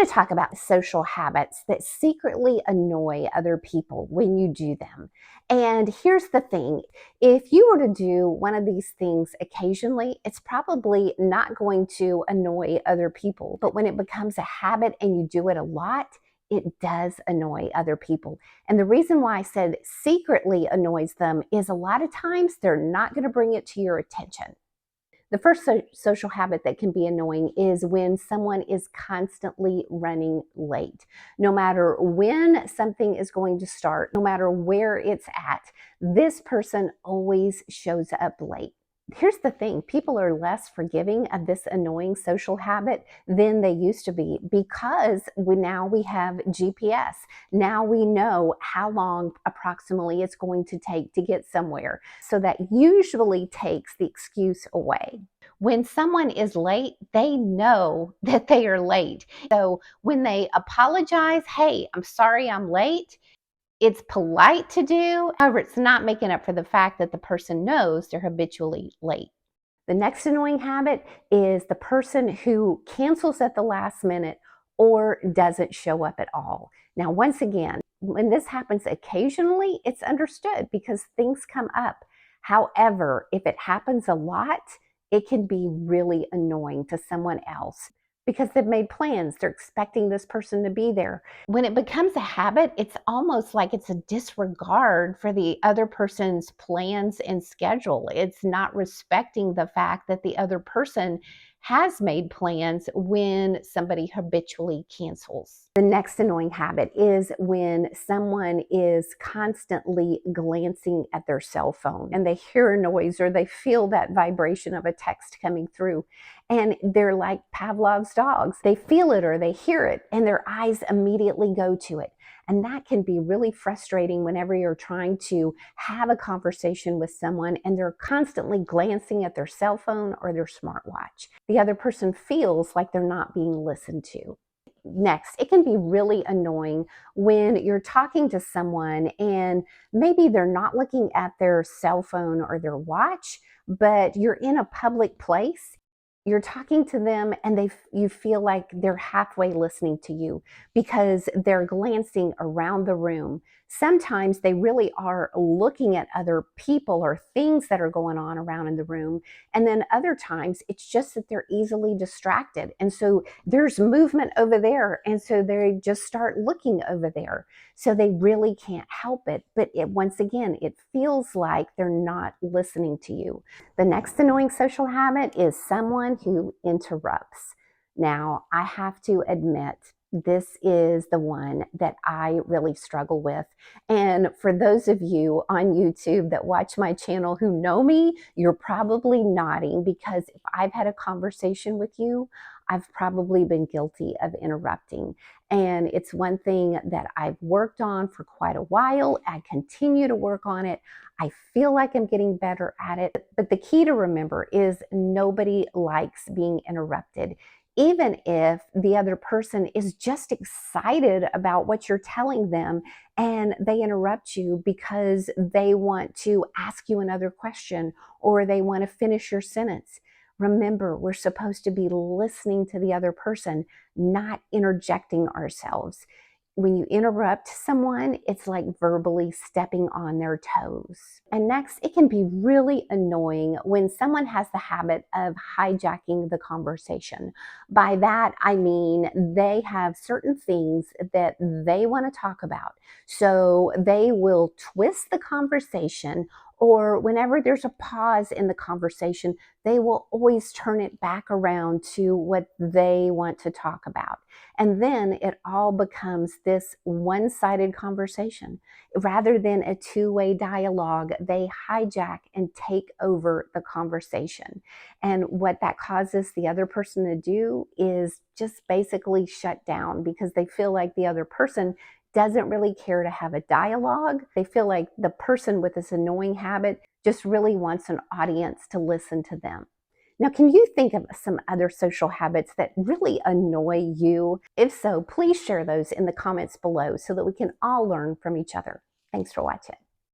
want to talk about social habits that secretly annoy other people when you do them. And here's the thing, if you were to do one of these things occasionally, it's probably not going to annoy other people. But when it becomes a habit and you do it a lot, it does annoy other people. And the reason why I said secretly annoys them is a lot of times they're not going to bring it to your attention. The first social habit that can be annoying is when someone is constantly running late. No matter when something is going to start, no matter where it's at, this person always shows up late. Here's the thing, people are less forgiving of this annoying social habit than they used to be because now we have GPS. Now we know how long approximately it's going to take to get somewhere. So that usually takes the excuse away. When someone is late, they know that they are late. So when they apologize, hey, I'm sorry I'm late, it's polite to do. However, it's not making up for the fact that the person knows they're habitually late. The next annoying habit is the person who cancels at the last minute or doesn't show up at all. Now, once again, when this happens occasionally, it's understood because things come up. However, if it happens a lot, it can be really annoying to someone else because they've made plans. They're expecting this person to be there. When it becomes a habit, it's almost like it's a disregard for the other person's plans and schedule. It's not respecting the fact that the other person has made plans when somebody habitually cancels. The next annoying habit is when someone is constantly glancing at their cell phone and they hear a noise or they feel that vibration of a text coming through. And they're like Pavlov's dogs. They feel it or they hear it and their eyes immediately go to it. And that can be really frustrating whenever you're trying to have a conversation with someone and they're constantly glancing at their cell phone or their smartwatch. The other person feels like they're not being listened to. Next, it can be really annoying when you're talking to someone and maybe they're not looking at their cell phone or their watch, but you're in a public place. You're talking to them and you feel like they're halfway listening to you because they're glancing around the room. Sometimes they really are looking at other people or things that are going on around in the room. And then other times it's just that they're easily distracted. And so there's movement over there. And so they just start looking over there. So they really can't help it. But once again, it feels like they're not listening to you. The next annoying social habit is someone who interrupts. Now, I have to admit, this is the one that I really struggle with. And for those of you on YouTube that watch my channel who know me, you're probably nodding because if I've had a conversation with you, I've probably been guilty of interrupting. And it's one thing that I've worked on for quite a while. I continue to work on it. I feel like I'm getting better at it. But the key to remember is nobody likes being interrupted. Even if the other person is just excited about what you're telling them and they interrupt you because they want to ask you another question or they want to finish your sentence. Remember, we're supposed to be listening to the other person, not interjecting ourselves. When you interrupt someone, it's like verbally stepping on their toes. And next, it can be really annoying when someone has the habit of hijacking the conversation. By that, I mean they have certain things that they want to talk about. So they will twist the conversation, or whenever there's a pause in the conversation, they will always turn it back around to what they want to talk about. And then it all becomes this one-sided conversation. Rather than a two-way dialogue, they hijack and take over the conversation. And what that causes the other person to do is just basically shut down because they feel like the other person doesn't really care to have a dialogue. They feel like the person with this annoying habit just really wants an audience to listen to them. Now, can you think of some other social habits that really annoy you? If so, please share those in the comments below so that we can all learn from each other. Thanks for watching.